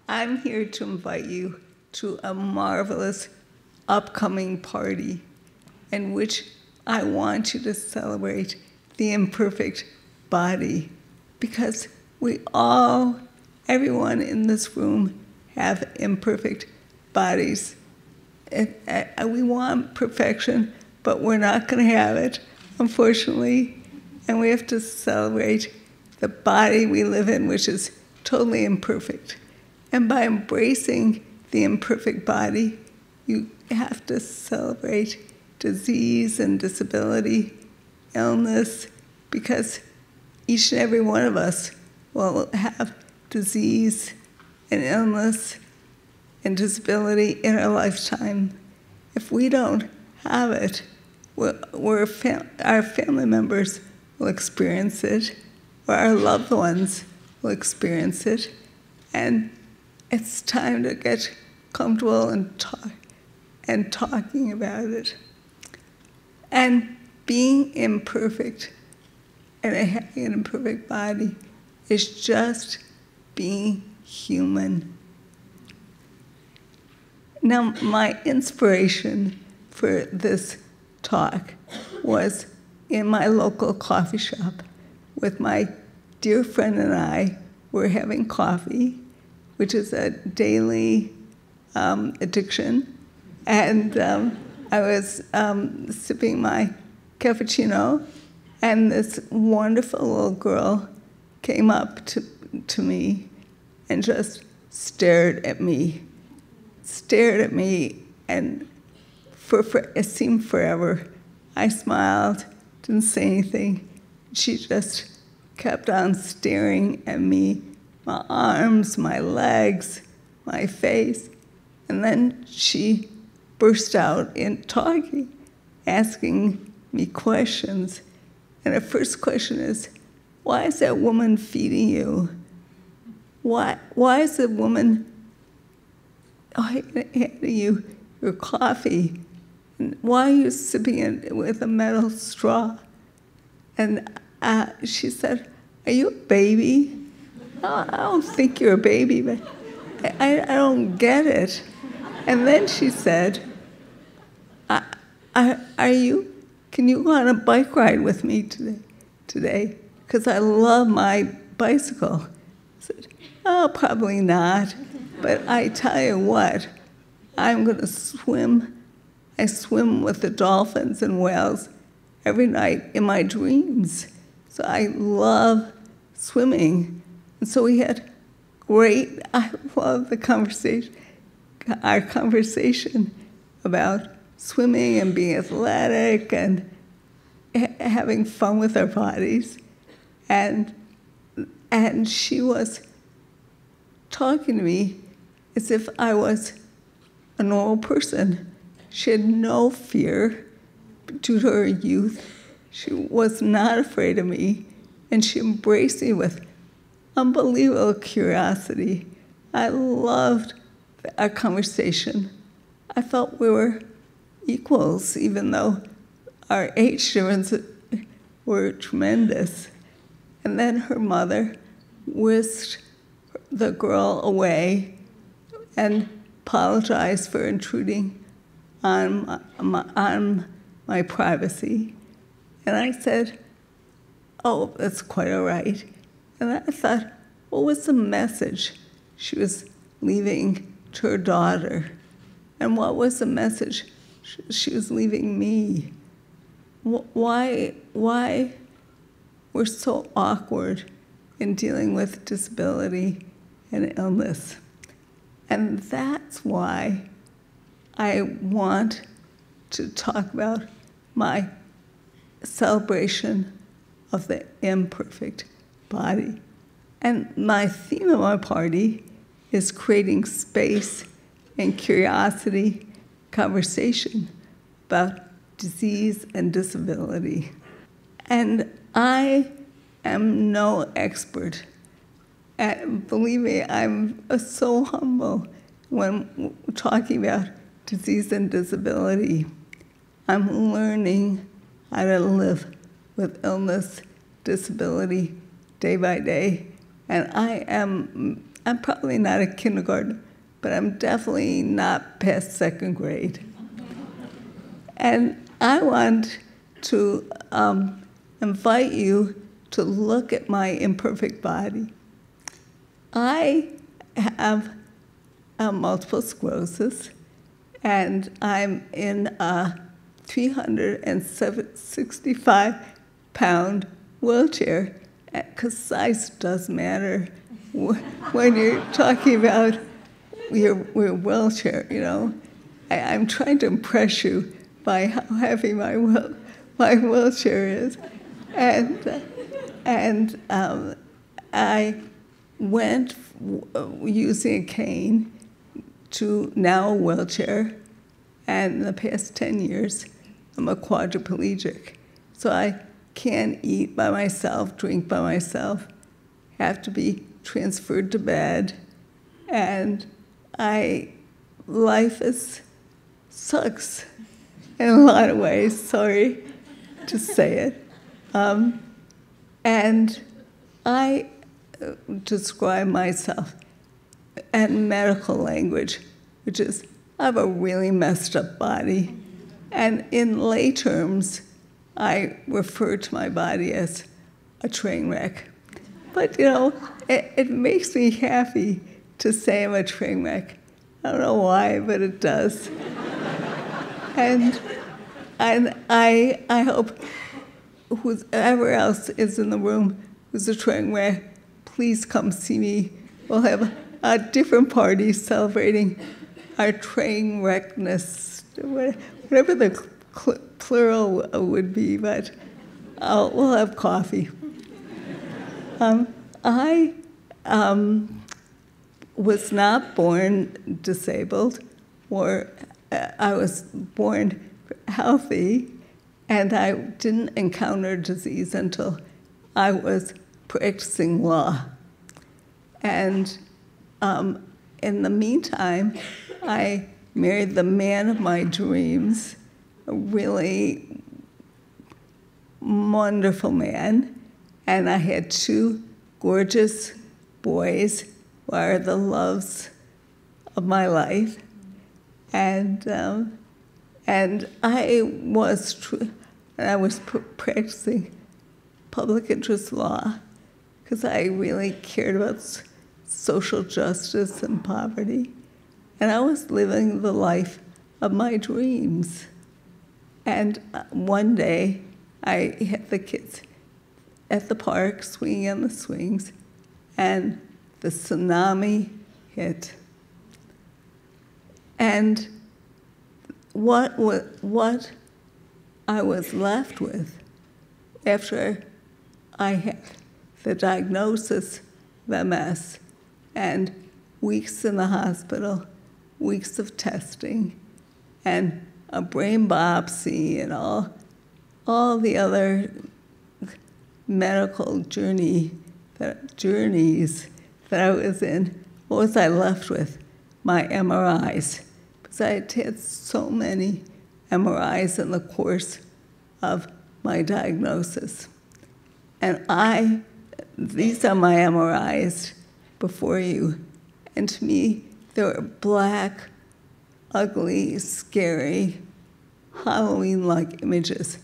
I'm here to invite you to a marvelous upcoming party in which I want you to celebrate the imperfect body, because we all, everyone in this room, have imperfect bodies. We want perfection, but we're not going to have it, unfortunately. And we have to celebrate the body we live in, which is totally imperfect. And by embracing the imperfect body, you have to celebrate disease and disability, illness, because each and every one of us will have disease and illness and disability in our lifetime. If we don't have it, our family members will experience it, or our loved ones will experience it, and it's time to get comfortable and talking about it. And being imperfect and having an imperfect body is just being human. Now, my inspiration for this talk was in my local coffee shop with my dear friend and I. Were having coffee, which is a daily addiction, and I was sipping my cappuccino, and this wonderful little girl came up to me and just stared at me, and for it seemed forever. I smiled, didn't say anything. She just kept on staring at me, my arms, my legs, my face, and then she burst out in talking, asking me questions. And her first question is, why is that woman feeding you? Why is the woman handing you your coffee? And why are you sipping it with a metal straw? And she said, are you a baby? I don't think you're a baby, but I don't get it. And then she said, can you go on a bike ride with me today? Because I love my bicycle. I said, oh, probably not. But I tell you what, I'm going to swim. I swim with the dolphins and whales every night in my dreams. So I love swimming. And so we had I love the conversation, our conversation about swimming and being athletic and having fun with our bodies. And she was talking to me as if I was a normal person. She had no fear due to her youth. She was not afraid of me, and she embraced me with unbelievable curiosity. I loved our conversation. I felt we were equals, even though our age differences were tremendous. And then her mother whisked the girl away and apologized for intruding on my privacy. And I said, oh, that's quite all right. And I thought, what was the message she was leaving to her daughter? And what was the message she was leaving me? Why we're so awkward in dealing with disability and illness? And that's why I want to talk about my celebration of the imperfect body. And my theme of my party is creating space and curiosity, conversation about disease and disability. And I am no expert. And believe me, I'm so humble when talking about disease and disability. I'm learning how to live with illness, disability, day by day. And I am I'm probably not a kindergartner, but I'm definitely not past second grade. And I want to invite you to look at my imperfect body. I have multiple sclerosis, and I'm in a 365-pound wheelchair, because size does matter when you're talking about your wheelchair, you know. I'm trying to impress you by how heavy my wheelchair is. And I went using a cane to now a wheelchair, and in the past 10 years, I'm a quadriplegic. So I can't eat by myself, drink by myself, have to be transferred to bed, and life sucks in a lot of ways, sorry to say it. And I describe myself in medical language, which is I have a really messed up body. And in lay terms, I refer to my body as a train wreck. But, you know, it makes me happy to say I'm a train wreck. I don't know why, but it does. And I hope whoever else is in the room who's a train wreck, please come see me. We'll have a different party celebrating our train wreckness, whatever the plural would be, but we'll have coffee. I was not born disabled, or I was born healthy, and I didn't encounter disease until I was practicing law. And in the meantime, I married the man of my dreams, a really wonderful man, and I had 2 gorgeous boys who are the loves of my life. And I was practicing public interest law because I really cared about social justice and poverty. And I was living the life of my dreams. And one day, I had the kids at the park swinging on the swings, and the tsunami hit. And what I was left with after I had the diagnosis of MS and weeks in the hospital, weeks of testing, and a brain biopsy and all the other medical journeys that I was in, what was I left with? My MRIs. Because I had so many MRIs in the course of my diagnosis. And these are my MRIs before you. And to me, they were black, ugly, scary, Halloween-like images.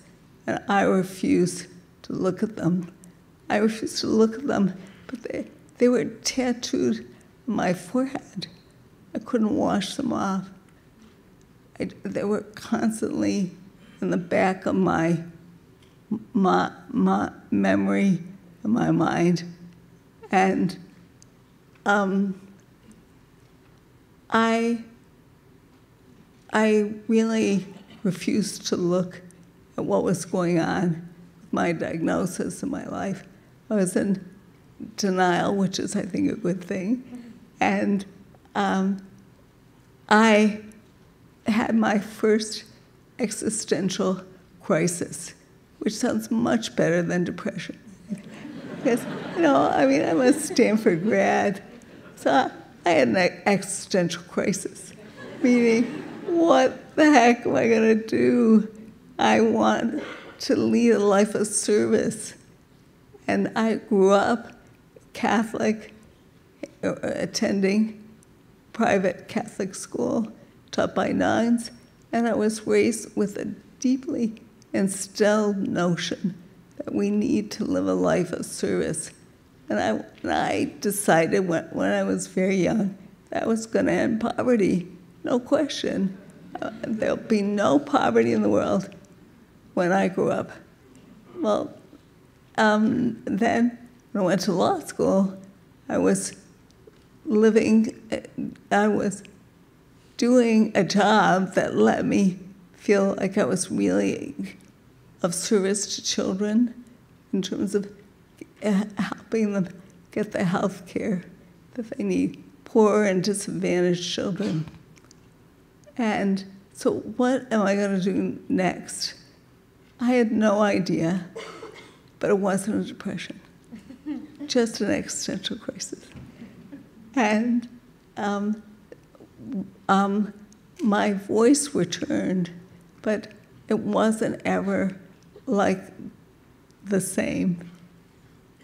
And I refused to look at them. I refused to look at them, but they were tattooed on my forehead. I couldn't wash them off. They were constantly in the back of my memory and my mind. And I really refused to look at what was going on with my diagnosis in my life. I was in denial, which is, I think, a good thing. And I had my first existential crisis, which sounds much better than depression. Because, you know, I mean, I'm a Stanford grad, so I had an existential crisis, meaning, what the heck am I going to do? I want to lead a life of service. And I grew up Catholic, attending private Catholic school taught by nuns, and I was raised with a deeply instilled notion that we need to live a life of service. And I decided when I was very young that I was going to end poverty, no question. There'll be no poverty in the world when I grew up. Well, then when I went to law school, I was doing a job that let me feel like I was really of service to children in terms of helping them get the health care that they need, poor and disadvantaged children. And so what am I going to do next? I had no idea, but it wasn't a depression, just an existential crisis. And my voice returned, but it wasn't ever like the same.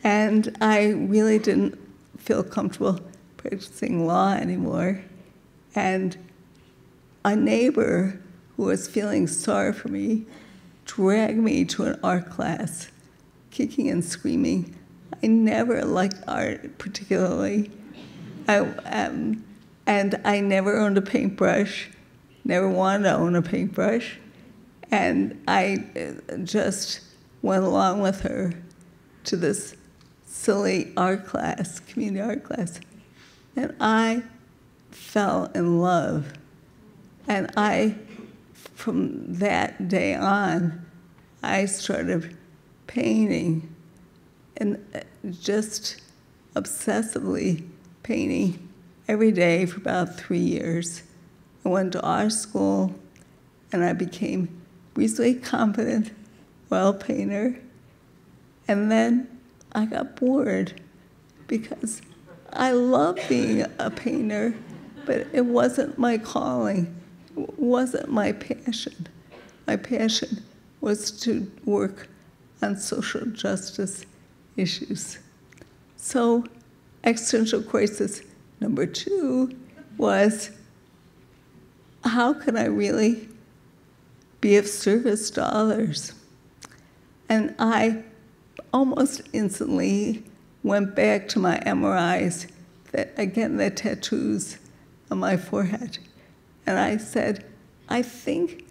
And I really didn't feel comfortable practicing law anymore. And a neighbor who was feeling sorry for me dragged me to an art class, kicking and screaming. I never liked art particularly. And I never owned a paintbrush, never wanted to own a paintbrush. And I just went along with her to this silly art class, community art class. And I fell in love. And from that day on, I started painting, and just obsessively painting every day for about 3 years. I went to art school, and I became reasonably confident oil painter. And then I got bored because I loved being a painter, but it wasn't my calling. It wasn't my passion. My passion was to work on social justice issues. So existential crisis number 2 was, how can I really be of service to others? And I almost instantly went back to my MRIs, the tattoos on my forehead. And I said, I think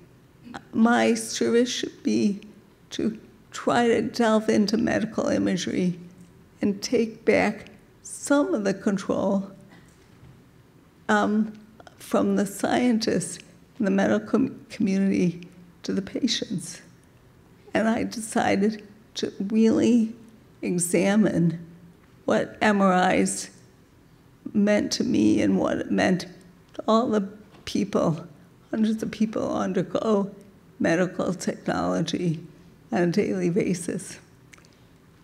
my service should be to try to delve into medical imagery and take back some of the control from the scientists in the medical community to the patients. And I decided to really examine what MRIs meant to me and what it meant to all the people, hundreds of people undergo medical technology on a daily basis.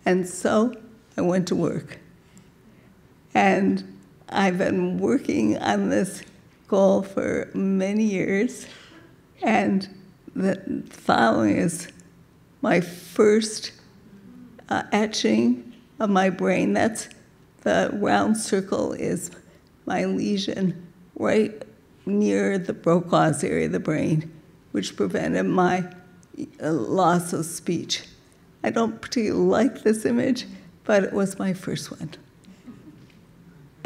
And so I went to work. And I've been working on this goal for many years. And the following is my first etching of my brain. That's the round circle is my lesion right near the Brocaw's area of the brain, which prevented my loss of speech. I don't particularly like this image, but it was my first one.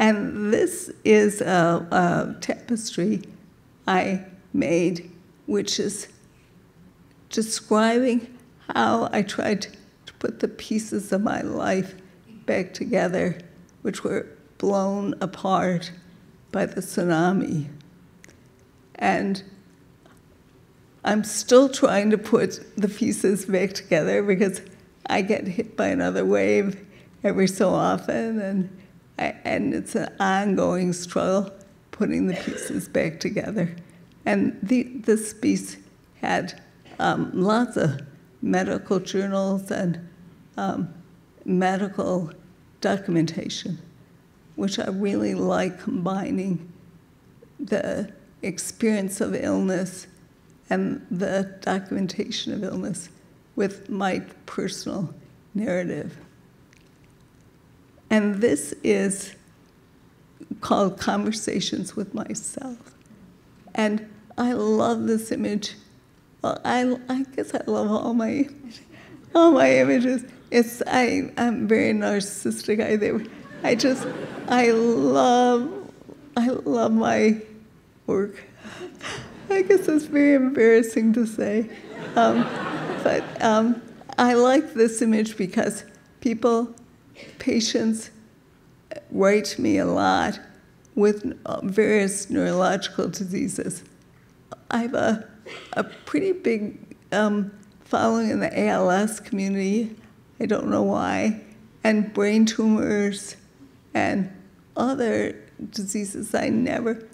And this is a tapestry I made, which is describing how I tried to put the pieces of my life back together, which were blown apart by the tsunami. And I'm still trying to put the pieces back together because I get hit by another wave every so often, and it's an ongoing struggle putting the pieces back together. And this piece had lots of medical journals and medical documentation, which I really like combining the experience of illness and the documentation of illness with my personal narrative. And this is called Conversations with Myself. And I love this image. Well, I guess I love all my images. I'm very narcissistic. I love my work. I guess it's very embarrassing to say. But I like this image because patients write to me a lot with various neurological diseases. I have a pretty big following in the ALS community, I don't know why, and brain tumors and other diseases I never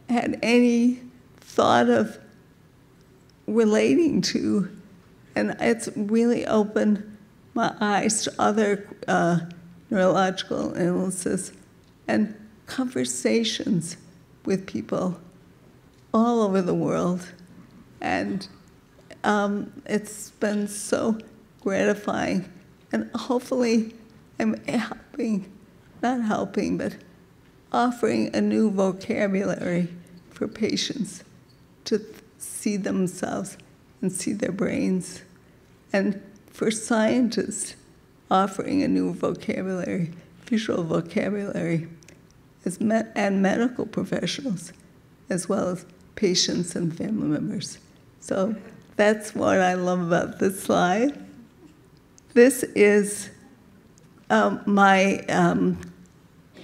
had any thought of relating to. And it's really opened my eyes to other neurological illnesses and conversations with people all over the world. And it's been so gratifying. And hopefully I'm but offering a new vocabulary for patients to see themselves and see their brains. And for scientists, offering a new vocabulary, visual vocabulary, and medical professionals, as well as patients and family members. So that's what I love about this slide. This is my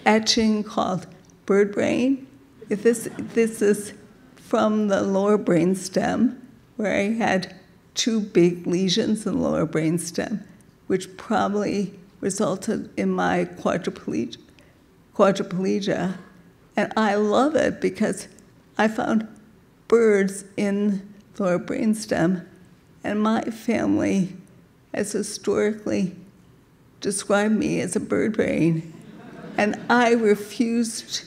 etching called bird brain. This is from the lower brain stem, where I had 2 big lesions in the lower brain stem, which probably resulted in my quadriplegia. And I love it because I found birds in the lower brain stem, and my family has historically described me as a bird brain. And I refused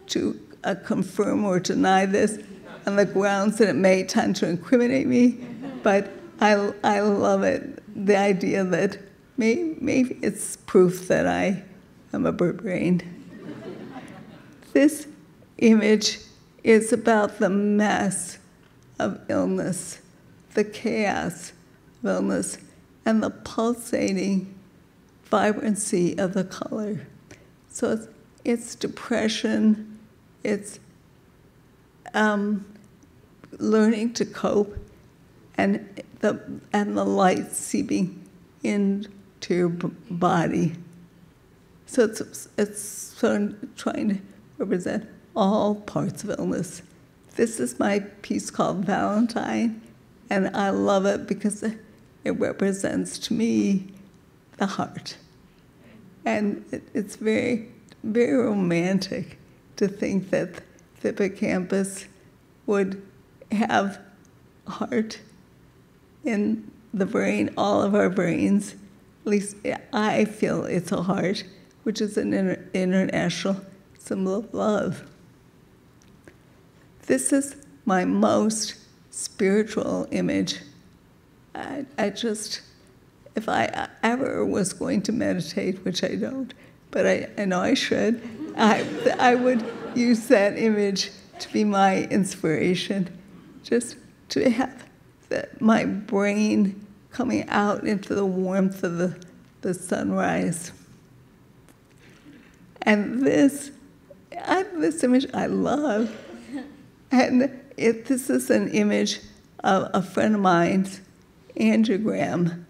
to confirm or deny this on the grounds that it may tend to incriminate me, but I love it, the idea that maybe it's proof that I am a bird brain. This image is about the mess of illness, the chaos of illness, and the pulsating vibrancy of the color. So it's depression, it's learning to cope, and the light seeping into your body. So it's sort of trying to represent all parts of illness. This is my piece called Valentine, and I love it because it represents to me the heart. And it's very, very romantic to think that the hippocampus would have heart in the brain, all of our brains. At least I feel it's a heart, which is an international symbol of love. This is my most spiritual image. If I ever was going to meditate, which I don't, but I know I should, I would use that image to be my inspiration, just to have my brain coming out into the warmth of the sunrise. And this image I love. And this is an image of a friend of mine's angiogram.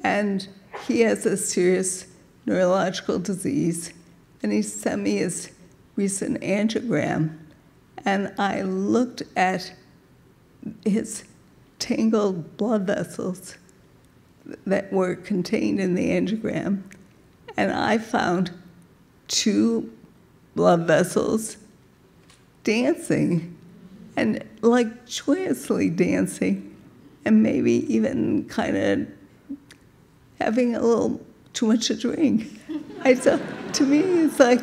And he has a serious neurological disease. And he sent me his recent angiogram. And I looked at his tangled blood vessels that were contained in the angiogram. And I found 2 blood vessels dancing, and like joyously dancing, and maybe even kind of having a little too much to drink. To me, it's like,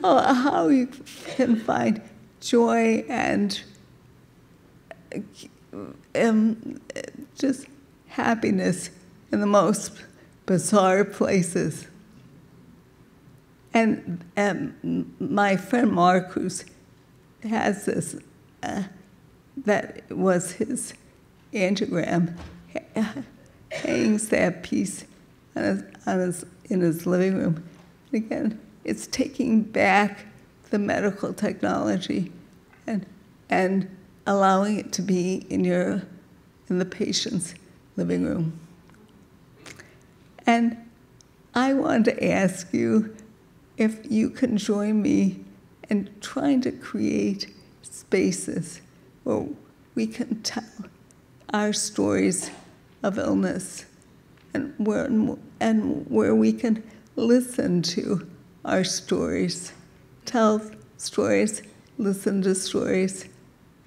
oh, how you can find joy and just happiness in the most bizarre places. my friend Mark, who has this, that was his angiogram, hangs that piece in his living room. Again, it's taking back the medical technology and allowing it to be in the patient's living room. And I want to ask you if you can join me in trying to create spaces where we can tell our stories of illness and where we can listen to our stories, tell stories, listen to stories,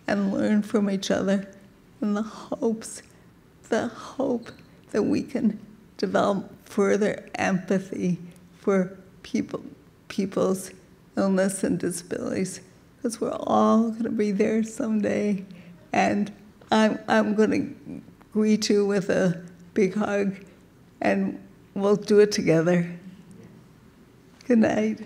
and learn from each other in the hope that we can develop further empathy for people's illness and disabilities, because we're all going to be there someday. And I'm going to greet you with a big hug, and we'll do it together. Good night.